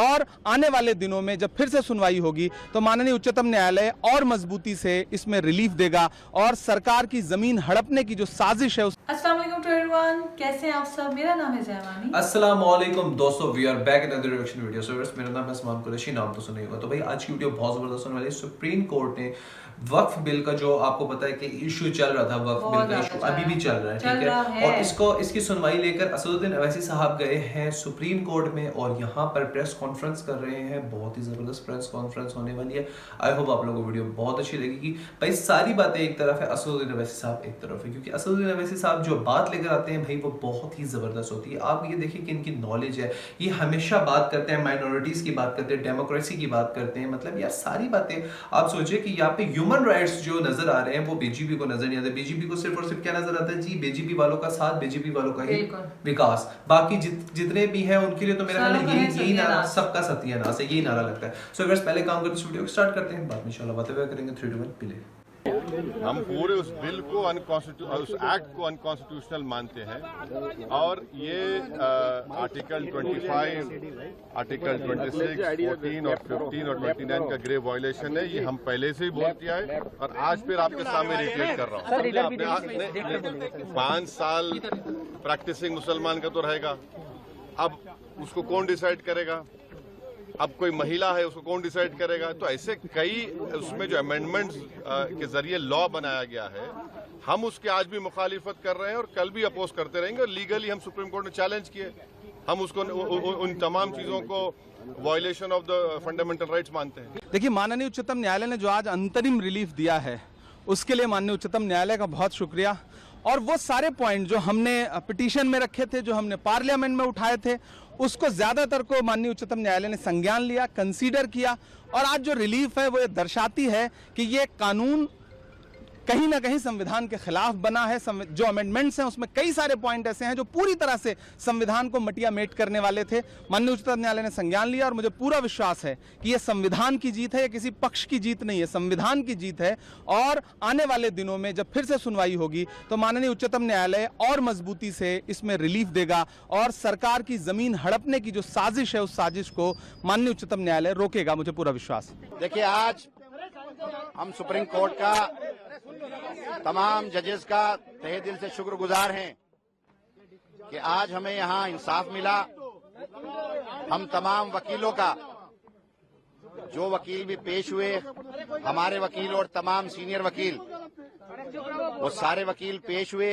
और आने वाले दिनों में जब फिर से सुनवाई होगी तो माननीय उच्चतम न्यायालय और मजबूती से इसमें रिलीफ देगा और सरकार की जमीन हड़पने की जो साजिश है अस्सलाम वालेकुम टू एवरीवन, कैसे हैं आप सब। मेरा नाम है जयमानी। अस्सलाम वालेकुम दोस्तों, we are back in other reaction video. So मेरा नाम है सलमान कुरैशी, नाम तो सुना ही होगा। तो भाई आज की वीडियो बहुत जबरदस्त होने वाली है। सुप्रीम कोर्ट ने वक्फ बिल का जो आपको पता है कि इशू चल रहा था, वक्फ बिल का इशू अभी भी चल रहा है, ठीक है। और इसकी सुनवाई लेकर असदुद्दीन अवैसी साहब गए हैं सुप्रीम कोर्ट में और यहाँ पर प्रेस कॉन्फ्रेंस कर रहे हैं। बहुत ही जबरदस्त प्रेस कॉन्फ्रेंस होने वाली है। आई होप आप लोगों को वीडियो बहुत अच्छी लगेगी। भाई सारी बातें एक तरफ है, असदुद्दीन अवैसी साहब एक तरफ है, क्योंकि असदुद्दीन अवैसी साहब जो बात लेकर आते हैं भाई वो बहुत ही जबरदस्त होती है। आप ये देखिए कि इनकी नॉलेज है, ये हमेशा बात करते हैं माइनॉरिटीज की बात करते हैं, डेमोक्रेसी की बात करते हैं। मतलब यार सारी बातें आप सोचिए कि यहाँ पे ह्यूमन राइट्स जो नजर आ रहे हैं वो बीजेपी को नजर नहीं आते। बीजेपी को सिर्फ और सिर्फ क्या नजर आता है जी, बीजेपी वालों का साथ, बीजेपी वालों का ही विकास। बाकी जितने भी हैं उनके लिए तो मेरा ख्याल है यही नारा, सबका सत्यानाश है, यही नारा लगता है। सो गाइस पहले काम करते इस वीडियो को स्टार्ट करते हैं, बाद में इंशाल्लाह बातें करेंगे। 3 2 1 प्ले। हम पूरे उस बिल को उस एक्ट को अनकॉन्स्टिट्यूशनल मानते हैं और ये आर्टिकल 25, आर्टिकल 26, 14 और 15 और 29 का ग्रेव वायलेशन है। ये हम पहले से ही बोल किया है और आज फिर आपके सामने रिपीट कर रहा हूँ। 5 साल प्रैक्टिसिंग मुसलमान का तो रहेगा, अब उसको कौन डिसाइड करेगा? अब कोई महिला है उसको कौन डिसाइड करेगा? तो ऐसे कई उसमें जो अमेंडमेंट्स के जरिए लॉ बनाया गया है, हम उसके आज भी मुखालिफत कर रहे हैं और कल भी अपोज करते रहेंगे। और लीगली हम सुप्रीम कोर्ट में चैलेंज किए, हम उसको उन तमाम चीजों को violation of the fundamental rights मानते हैं। देखिए माननीय उच्चतम न्यायालय ने जो आज अंतरिम रिलीफ दिया है उसके लिए माननीय उच्चतम न्यायालय का बहुत शुक्रिया। और वो सारे पॉइंट जो हमने पिटीशन में रखे थे, जो हमने पार्लियामेंट में उठाए थे, उसको ज्यादातर को माननीय उच्चतम न्यायालय ने संज्ञान लिया, कंसीडर किया। और आज जो रिलीफ है वो ये दर्शाती है कि ये कानून कहीं ना कहीं संविधान के खिलाफ बना है। जो अमेंडमेंट्स हैं उसमें कई सारे पॉइंट ऐसे हैं जो पूरी तरह से संविधान को मटिया मेट करने वाले थे। माननीय उच्चतम न्यायालय ने संज्ञान लिया और मुझे पूरा विश्वास है कि यह संविधान की जीत है, यह किसी पक्ष की जीत नहीं है, संविधान की जीत है। और आने वाले दिनों में जब फिर से सुनवाई होगी तो माननीय उच्चतम न्यायालय और मजबूती से इसमें रिलीफ देगा और सरकार की जमीन हड़पने की जो साजिश है उस साजिश को माननीय उच्चतम न्यायालय रोकेगा, मुझे पूरा विश्वास है। देखिए आज हम सुप्रीम कोर्ट का तमाम जजेस का तहे दिल से शुक्रगुजार हैं कि आज हमें यहाँ इंसाफ मिला। हम तमाम वकीलों का, जो वकील भी पेश हुए, हमारे वकील और तमाम सीनियर वकील, वो सारे वकील पेश हुए,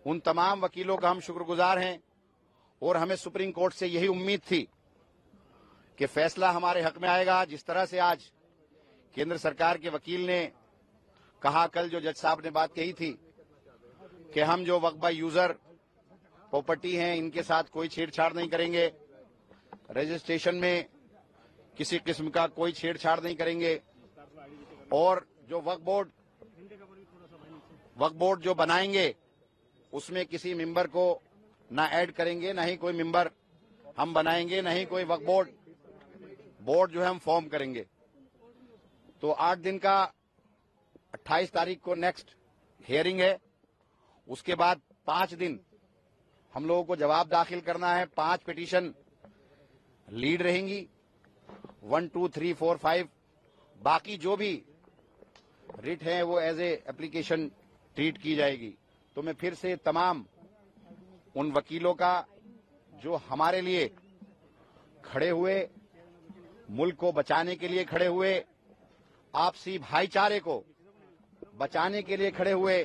उन तमाम वकीलों का हम शुक्रगुजार हैं। और हमें सुप्रीम कोर्ट से यही उम्मीद थी कि फैसला हमारे हक में आएगा। जिस तरह से आज केंद्र सरकार के वकील ने कहा, कल जो जज साहब ने बात कही थी कि हम जो वक्फ बाय यूजर प्रॉपर्टी हैं इनके साथ कोई छेड़छाड़ नहीं करेंगे, रजिस्ट्रेशन में किसी किस्म का कोई छेड़छाड़ नहीं करेंगे, और जो वक्फ बोर्ड जो बनाएंगे उसमें किसी मेंबर को ना ऐड करेंगे, ना ही कोई मेंबर हम बनाएंगे, ना ही कोई वक्फ बोर्ड जो है हम फॉर्म करेंगे। तो 8 दिन का 28 तारीख को नेक्स्ट हियरिंग है। उसके बाद 5 दिन हम लोगों को जवाब दाखिल करना है। 5 पिटीशन लीड रहेंगी, 1 2 3 4 5। बाकी जो भी रिट है वो एज ए एप्लीकेशन ट्रीट की जाएगी। तो मैं फिर से तमाम उन वकीलों का जो हमारे लिए खड़े हुए, मुल्क को बचाने के लिए खड़े हुए, आपसी भाईचारे को बचाने के लिए खड़े हुए,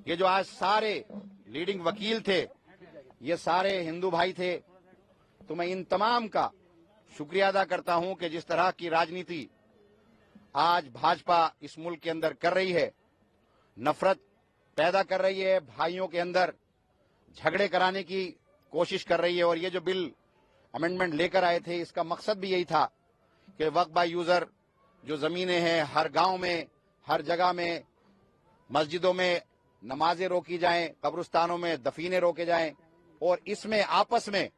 ये जो आज सारे लीडिंग वकील थे ये सारे हिंदू भाई थे। तो मैं इन तमाम का शुक्रिया अदा करता हूं कि जिस तरह की राजनीति आज भाजपा इस मुल्क के अंदर कर रही है, नफरत पैदा कर रही है, भाइयों के अंदर झगड़े कराने की कोशिश कर रही है। और ये जो बिल अमेंडमेंट लेकर आए थे इसका मकसद भी यही था कि वक्फ बाय यूजर जो जमीनें हैं हर गांव में, हर जगह में, मस्जिदों में नमाजें रोकी जाएं, कब्रिस्तानों में दफीने रोके जाएं और इसमें आपस में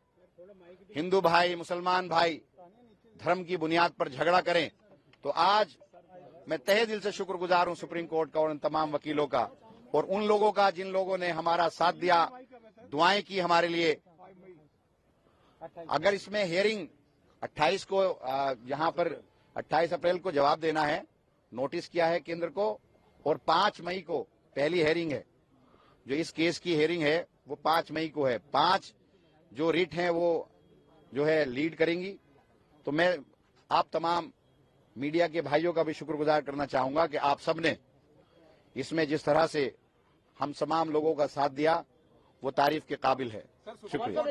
हिंदू भाई मुसलमान भाई धर्म की बुनियाद पर झगड़ा करें। तो आज मैं तहे दिल से शुक्रगुजार हूं सुप्रीम कोर्ट का और उन तमाम वकीलों का और उन लोगों का जिन लोगों ने हमारा साथ दिया, दुआएं की हमारे लिए। अगर इसमें हियरिंग 28 को यहाँ पर 28 अप्रैल को जवाब देना है, नोटिस किया है केंद्र को, और 5 मई को पहली हेयरिंग है। जो इस केस की हेयरिंग है वो 5 मई को है। 5 जो रिट हैं वो जो है लीड करेंगी। तो मैं आप तमाम मीडिया के भाइयों का भी शुक्रगुजार करना चाहूंगा कि आप सबने इसमें जिस तरह से हम तमाम लोगों का साथ दिया वो तारीफ के काबिल है। शुक्रिया।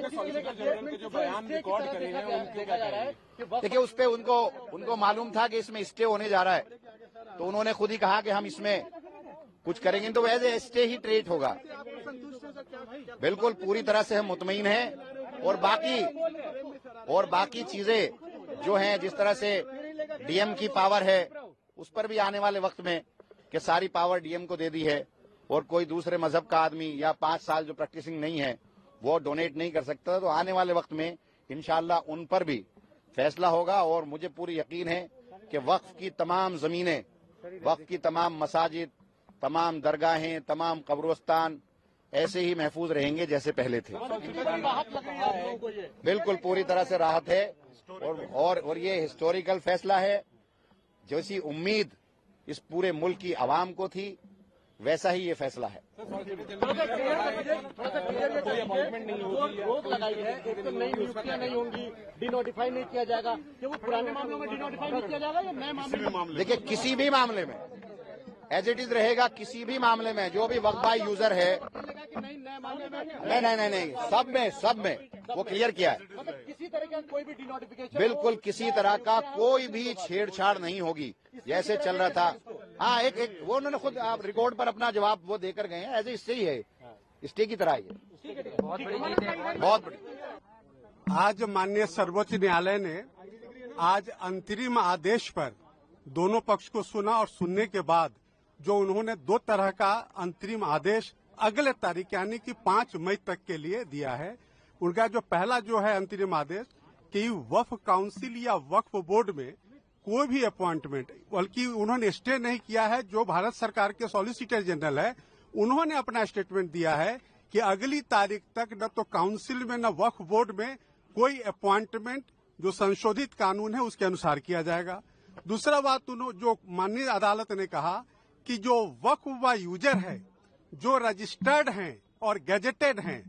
देखिए, उस पे उनको मालूम था कि इसमें स्टे होने जा रहा है, तो उन्होंने खुद ही कहा कि हम इसमें कुछ करेंगे, तो एज ए स्टे ही ट्रीट होगा। बिल्कुल पूरी तरह से हम मुतमईन हैं। और बाकी चीजें जो हैं, जिस तरह से डीएम की पावर है, उस पर भी आने वाले वक्त में कि सारी पावर डीएम को दे दी है, और कोई दूसरे मजहब का आदमी या 5 साल जो प्रैक्टिसिंग नहीं है वो डोनेट नहीं कर सकता। तो आने वाले वक्त में इंशाअल्लाह उन पर भी फैसला होगा। और मुझे पूरी यकीन है कि वक्फ की तमाम जमीनें, वक्फ की तमाम मसाजिद, तमाम दरगाहें, तमाम कब्रिस्तान ऐसे ही महफूज रहेंगे जैसे पहले थे। बिल्कुल पूरी तरह से राहत है। और ये हिस्टोरिकल फैसला है। जैसी उम्मीद इस पूरे मुल्क की आवाम को थी, वैसा ही ये फैसला है। रोक लगाई है, एक तो नई नियुक्तियां नहीं होंगी, डिनोटिफाई नहीं किया जाएगा, कि वो पुराने मामलों में डिनोटिफाई नहीं किया जाएगा या नए मामले में? देखिए, किसी भी मामले में एज इट इज रहेगा। किसी भी मामले में जो भी वक्फ बाय यूजर है, नहीं, सब में वो क्लियर किया है। मतलब किसी तरह का कोई भी डिनोटिफिकेशन, बिल्कुल किसी तरह का कोई भी छेड़छाड़ नहीं होगी, जैसे चल रहा था। हाँ, एक वो उन्होंने खुद रिकॉर्ड पर अपना जवाब वो देकर गए हैं, ऐसे इससे ही है, स्टे की तरह ही है। बहुत बड़ी। आज माननीय सर्वोच्च न्यायालय ने आज अंतरिम आदेश पर दोनों पक्ष को सुना, और सुनने के बाद जो उन्होंने 2 तरह का अंतरिम आदेश अगले तारीख यानी कि 5 मई तक के लिए दिया है। उनका जो पहला जो है अंतरिम आदेश कि वक्फ काउंसिल या वक्फ बोर्ड में कोई भी अपॉइंटमेंट, बल्कि उन्होंने स्टे नहीं किया है। जो भारत सरकार के सॉलिसिटर जनरल है, उन्होंने अपना स्टेटमेंट दिया है कि अगली तारीख तक न तो काउंसिल में न वक्फ बोर्ड में कोई अपॉइंटमेंट जो संशोधित कानून है उसके अनुसार किया जाएगा। दूसरा बात जो माननीय अदालत ने कहा कि जो वक्फ व यूजर है, जो रजिस्टर्ड हैं और गैजेटेड हैं,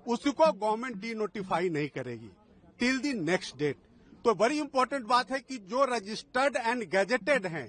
उसको गवर्नमेंट डी नोटिफाई नहीं करेगी टिल द नेक्स्ट डेट। तो बड़ी इंपॉर्टेंट बात है कि जो रजिस्टर्ड एंड गैजेटेड हैं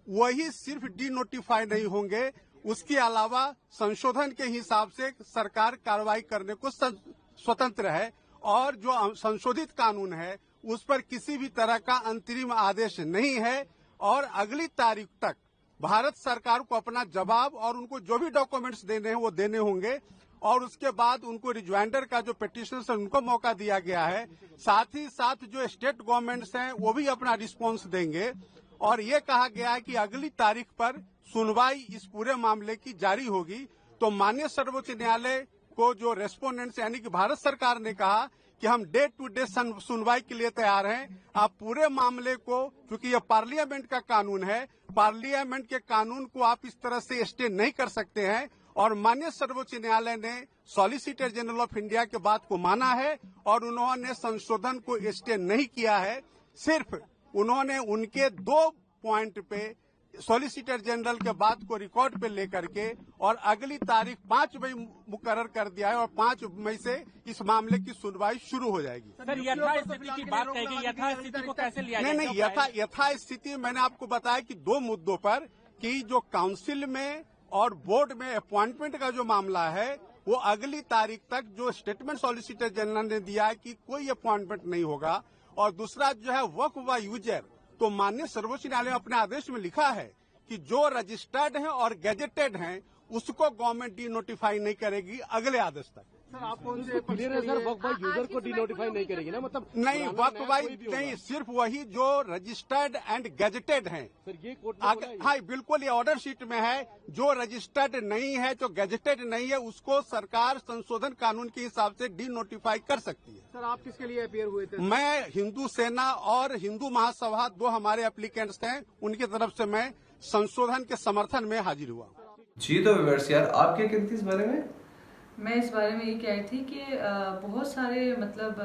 वही सिर्फ डी नोटिफाई नहीं होंगे, उसके अलावा संशोधन के हिसाब से सरकार कार्रवाई करने को स्वतंत्र है। और जो संशोधित कानून है उस पर किसी भी तरह का अंतरिम आदेश नहीं है। और अगली तारीख तक भारत सरकार को अपना जवाब और उनको जो भी डॉक्यूमेंट्स देने हैं वो देने होंगे, और उसके बाद उनको रिज्वाइंडर का जो पिटीशन है उनको मौका दिया गया है। साथ ही साथ जो स्टेट गवर्नमेंट्स हैं वो भी अपना रिस्पॉन्स देंगे। और ये कहा गया है कि अगली तारीख पर सुनवाई इस पूरे मामले की जारी होगी। तो माननीय सर्वोच्च न्यायालय को जो रेस्पोंडेंट्स यानी कि भारत सरकार ने कहा कि हम डे टू डे सुनवाई के लिए तैयार हैं। आप पूरे मामले को, क्योंकि ये पार्लियामेंट का कानून है, पार्लियामेंट के कानून को आप इस तरह से स्टे नहीं कर सकते हैं। और माननीय सर्वोच्च न्यायालय ने सॉलिसिटर जनरल ऑफ इंडिया के बात को माना है और उन्होंने संशोधन को स्टे नहीं किया है। सिर्फ उन्होंने उनके 2 पॉइंट पे सॉलिसिटर जनरल के बात को रिकॉर्ड पे लेकर के और अगली तारीख 5 मई मुकर्रर कर दिया है, और 5 मई से इस मामले की सुनवाई शुरू हो जाएगी। सर, यथास्थिति की बात कहेगी, यथास्थिति को कैसे लिया जाए? नहीं, यथास्थिति मैंने आपको बताया कि 2 मुद्दों पर कि जो काउंसिल में और बोर्ड में अपॉइंटमेंट का जो मामला है वो अगली तारीख तक जो स्टेटमेंट सॉलिसिटर जनरल ने दिया है कि कोई अपॉइंटमेंट नहीं होगा। और दूसरा जो है वक्फ व यूजर, तो माननीय सर्वोच्च न्यायालय ने अपने आदेश में लिखा है कि जो रजिस्टर्ड हैं और गैजेटेड हैं उसको गवर्नमेंट डी नोटिफाई नहीं करेगी अगले आदेश तक। सर, आप कौन से क्लियर है सर, वक्फ बाय यूजर को डिनोटिफाई नहीं करेगी ना? मतलब नहीं, वक्फ बाय नहीं, सिर्फ वही जो रजिस्टर्ड एंड गैजेटेड हैं। सर, ये कोर्ट हाँ, बिल्कुल, ये ऑर्डर शीट में है। जो रजिस्टर्ड नहीं है, जो गैजेटेड नहीं है, उसको सरकार संशोधन कानून के हिसाब से डी नोटिफाई कर सकती है। सर, आप किसके लिए अपियर हुए थे? मैं हिंदू सेना और हिंदू महासभा 2 हमारे एप्लीकेंट्स हैं, उनकी तरफ से मैं संशोधन के समर्थन में हाजिर हुआ। जी तो व्यूअर्स यार, आप क्या कहते हैं इस बारे में? मैं इस बारे में ये कह रही थी कि बहुत सारे मतलब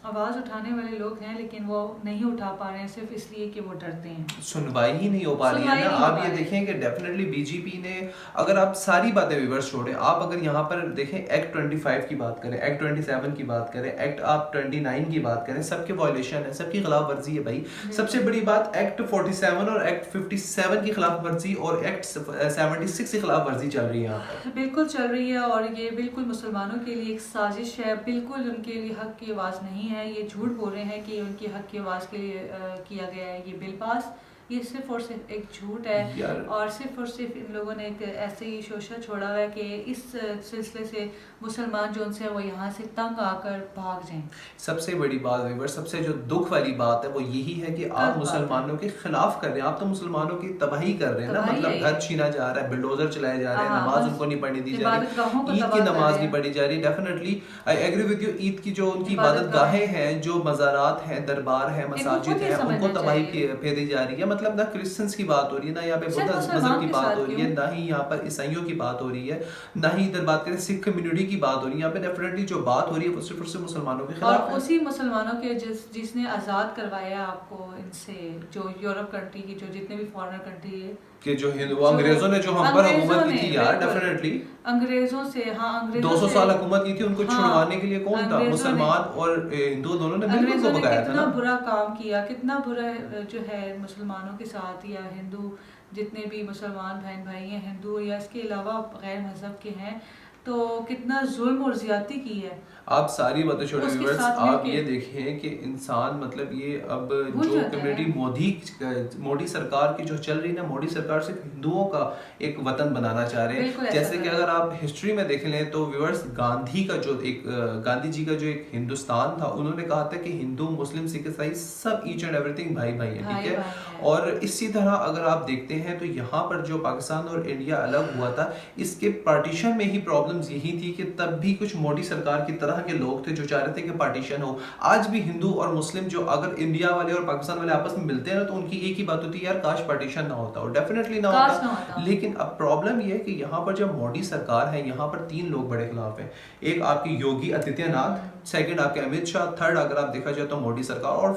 आवाज़ उठाने वाले लोग हैं लेकिन वो नहीं उठा पा रहे हैं सिर्फ इसलिए कि वो डरते हैं, सुनवाई ही नहीं हो पा रही है सुनवाई ना। नहीं हो आप पा ये रही। देखें कि डेफिनेटली बीजेपी ने, अगर आप सारी बातें रिवर्स छोड़ें, आप अगर यहाँ पर देखें एक्ट 25 की बात करें, एक्ट 27 की बात करें, एक्ट आप 29 की बात करें, सबके वायलेशन है, सबकी खिलाफ वर्जी है भाई। सबसे बड़ी बात एक्ट 47 और एक्ट 57 की खिलाफ वर्जी और एक्ट 76 की खिलाफ वर्जी चल रही है यहाँ पर। बिल्कुल चल रही है और ये बिल्कुल मुसलमानों के लिए एक साजिश है, बिल्कुल उनके लिए हक की आवाज़ नहीं है। ये झूठ बोल रहे हैं कि उनकी हक की आवाज़ के लिए किया गया है ये बिल पास। ये सिर्फ और सिर्फ एक झूठ है यार। और सिर्फ इन लोगों ने एक ऐसे ही शोषण छोड़ा हुआ है कि इस सिलसिले से मुसलमान जो उनसे वो यहाँ से तंग आकर भाग जाएं। सबसे बड़ी बात वीवर, सबसे जो दुख वाली बात है वो यही है कि आप मुसलमानों के खिलाफ कर रहे हैं। आप तो मुसलमानों की तबाही कर रहे हैं ना, तबाही मतलब है। घर छीना जा रहा है, बिल्डोजर चलाए जा रहे हैं, हाँ, नमाज बस उनको नहीं पढ़नी दी जा इबादतगाहों को रही, ईद तबाह की कर नमाज रहे नहीं हैं। पढ़ी जा रही। Definitely I agree with you, Eid की जो उनकी इबादतगाहें इबादतगाहें हैं, जो मज़ारात हैं, दरबार है, इनको मसाजिद खुद ही है, समझना उनको तबाही चाहिए। फेरी जा रही है। मतलब ना क्रिश्चियंस की बात हो रही है, ना यहाँ पे सिर्फ बुद्ध मुसलमान मजहब की के बात साथ हो रही है, क्यों? ना ही यहाँ पर ईसाइयों की बात हो रही है, ना ही इधर बात करें सिख कम्युनिटी की बात हो रही है। यहाँ पे डेफिनेटली जो बात हो रही है वो सिर्फ और सिर्फ मुसलमानों के खिलाफ और है। उसी मुसलमानों के जिसने आज़ाद करवाया आपको इनसे, जो यूरोप कंट्री की जो जितने भी फॉरेनर कंट्री है कि जो हिंदू अंग्रेजों ने जो हम पर हुकूमत की थी यार, डेफिनेटली अंग्रेजों से, हाँ अंग्रेजों 200 से साल हुकूमत की थी, उनको हाँ, छुड़वाने के लिए कौन था? अंग्रेजों मुसलमान और हिंदू दोनों ने मिलकर अंग्रेजों उनको ने भगाया था कितना ना। बुरा काम किया, कितना बुरा जो है मुसलमानों के साथ या हिंदू जितने भी मुसलमान बहन भाई हैं हिंदू या इसके अलावा गैर मजहब के हैं, तो कितना जुल्म और ज्यादती की है। आप सारी बातें छोड़े उसके व्यूअर्स, साथ आप मिलके- ये देखें कि इंसान मतलब ये अब भूल जो जाता है। कम्युनिटी मोदी सरकार की जो चल रही है ना, मोदी सरकार सिर्फ हिंदुओं का एक वतन बनाना चाह रहे बिल्कुल हैं। ऐसा जैसे कि कर अगर आप हिस्ट्री में देख लें तो व्यूअर्स, गांधी का जो एक गांधी जी का जो एक हिंदुस्तान था, उन्होंने कहा था कि हिंदू मुस्लिम सिख ईसाई सब ईच एंड एवरीथिंग भाई भाई है, भाई ठीक है। भाई है। और इसी तरह अगर आप देखते हैं तो यहाँ पर जो पाकिस्तान और इंडिया अलग हुआ था, इसके पार्टीशन में ही प्रॉब्लम्स यही थी कि तब भी कुछ मोदी सरकार की तरह के लोग थे जो चाह रहे थे कि पार्टीशन हो। आज भी हिंदू और मुस्लिम जो अगर इंडिया वाले और पाकिस्तान वाले आपस में मिलते हैं ना, तो उनकी एक ही बात होती है यार, काश पार्टीशन ना होता, और डेफिनेटली ना काश ना होता। होता। लेकिन अब प्रॉब्लम ये है कि यहाँ पर जब मोदी सरकार है, यहाँ पर 3 लोग बड़े खिलाफ हैं। एक आपकी योगी आदित्यनाथ, सेकंड आपके अमित शाह, थर्ड अगर आप देखा जाए तो मोदी सरकार। और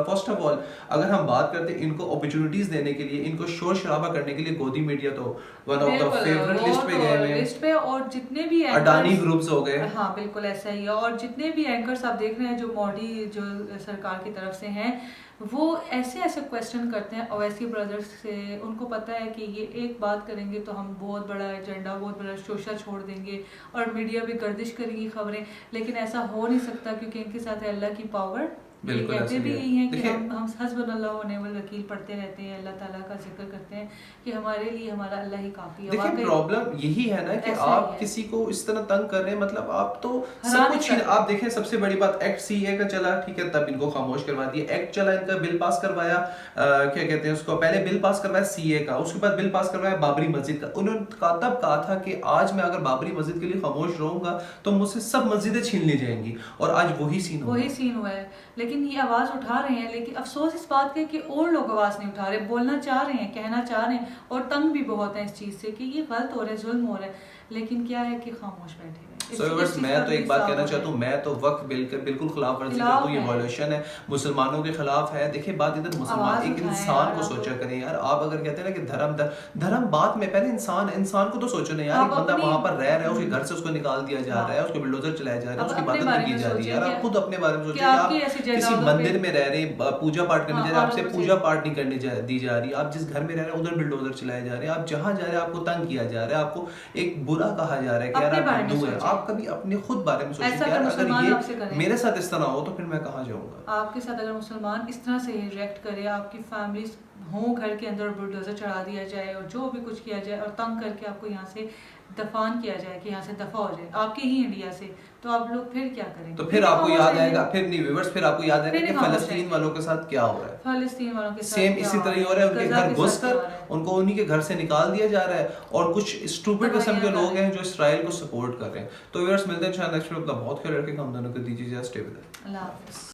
फर्स्ट ऑफ ऑल अगर हम बात करते हैं इनको अपॉर्चुनिटीज देने के लिए, इनको शोर शराबा करने के लिए, गोदी मीडिया तो one of the favourite list पे गए हुए हैं। लिस्ट पे, और जितने भी अडानी एंकर्स, ग्रुप्स हो गए। हाँ बिल्कुल ऐसा ही है। और जितने भी एंकर्स आप देख रहे हैं जो मोदी जो सरकार की तरफ से हैं, वो ऐसे ऐसे क्वेश्चन करते हैं ओवैसी ब्रदर्स से। उनको पता है कि ये एक बात करेंगे तो हम बहुत बड़ा एजेंडा, बहुत बड़ा शोशा छोड़ देंगे और मीडिया भी गर्दिश करेगी खबरें, लेकिन ऐसा हो नहीं सकता क्योंकि इनके साथ है अल्लाह की पावर। ये बिल्कुल कहते ऐसे भी ही है। यही हैं कि देखिए- हम हस्बुनल्लाह व निअमल वकील पढ़ते रहते हैं, अल्लाह ताला का जिक्र करते हैं कि हमारे लिए हमारा अल्लाह ही काफी है। देखिए वाकई प्रॉब्लम यही है ना कि ऐसा ही आप है। किसी को इस तरह तंग कर रहे हैं, मतलब आप तो हरा सब नहीं कुछ कर रहे। आप देखें, सबसे बड़ी बात एक्ट सीए का चला, ठीक है, तब इनको खामोश करवा दिया। एक्ट चला, इनका बिल पास करवाया, क्या कहते हैं उसको, पहले बिल पास करवाया सीए का, उसके बाद बिल पास करवाया बाबरी मस्जिद का। उन्होंने तब कहा था कि आज मैं अगर बाबरी मस्जिद के लिए खामोश रहूंगा तो मुझसे सब मस्जिदें छीन ली जाएंगी, और आज वही सीन हुआ। वही सीन हुआ है। लेकिन ये आवाज उठा रहे हैं, लेकिन अफसोस इस बात का कि और लोग आवाज नहीं उठा रहे, बोलना चाह रहे हैं, कहना चाह रहे हैं और तंग भी बहुत है इस चीज से कि ये गलत हो रहा है, जुल्म हो रहा है, लेकिन क्या है कि खामोश बैठे हुए। मैं तो एक बात कहना चाहता हूँ, मैं तो वक्फ बिल के बिल्कुल खिलाफ वर्जी करता हूँ। ये वायलेशन है, मुसलमानों के खिलाफ है। देखिए बात इधर मुसलमान, एक इंसान को सोचा करें यार। आप अगर कहते हैं ना कि धर्म बात में, पहले इंसान को तो सोचो ना यार। एक बंदा वहां पर रह रहा है, उसके घर से उसको निकाल दिया जा रहा है, उसको बुलडोजर चलाया जा रहा है, उसकी इबादत नहीं की जा रही है यार। आप खुद अपने बारे में सोचिए, आप किसी मंदिर में रह रहे हैं, पूजा पाठ करने जा रहे हैं, आपसे पूजा पाठ नहीं करने दी जा रही, आप जिस घर में रह रहे हैं उधर बुलडोजर चलाए जा रहे हैं, आप जहाँ जा रहे हैं आपको तंग किया जा रहा है, आपको एक बुरा कहा जा रहा है कि यार आप हिंदू है। आप कभी अपने खुद बारे में सोचिए यार, अगर ये मेरे साथ इस तरह हो तो फिर मैं कहाँ जाऊंगा। आपके साथ अगर मुसलमान इस तरह से रिएक्ट करे, आपकी फैमिली हो घर के अंदर बुलडोजर चढ़ा दिया जाए और जो भी कुछ किया जाए और तंग करके आपको यहाँ से दफान किया जाए कि यहाँ से दफा हो जाए आपके ही इंडिया से, तो आप लोग फिर क्या करेंगे? तो फिर आपको याद आएगा, फिर नहीं व्यूअर्स, फिर आपको याद आएगा कि फलस्तीन वालों के साथ क्या हो रहा है। फलस्तीन वालों के साथ सेम इसी तरह ही हो रहा है, उनके घर घुसकर उनको उन्हीं के घर से निकाल दिया जा रहा है, और कुछ स्टूपिड किस्म के लोग हैं जो इसराइल को सपोर्ट कर रहे हैं। तो व्यूअर्स मिलते हैं इंशाल्लाह नेक्स्ट वीडियो। बहुत ख्याल रखें, हम दोनों को दीजिए, स्टे विद अस। अल्लाह हाफिज़।